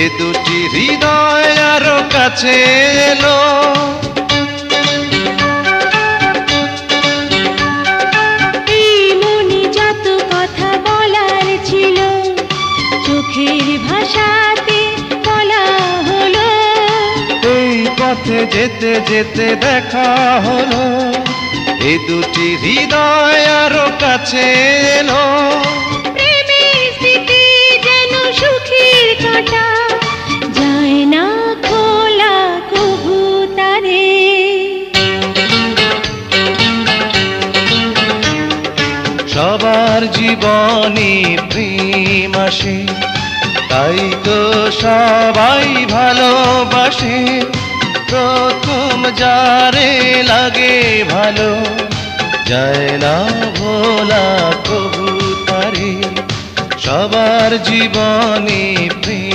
এ দুটি হৃদয় আরো কাছে এলো। এই মনে যত কথা বলার ছিল চোখের ভাষাতে বলা হলো। এই পথে যেতে যেতে দেখা হলো, এ দুটি হৃদয় আরো কাছে এলো। প্রেমের স্মৃতি যেন সুখের কাঁটা, যায় না খোলা কভু তারে। সবার জীবনে প্রেম আসে, তাই তো সবাই ভালোবাসে। প্রথম যারে লাগে ভালো, যায় না ভোলা কবু তারে। সবার জীবনে প্রেম।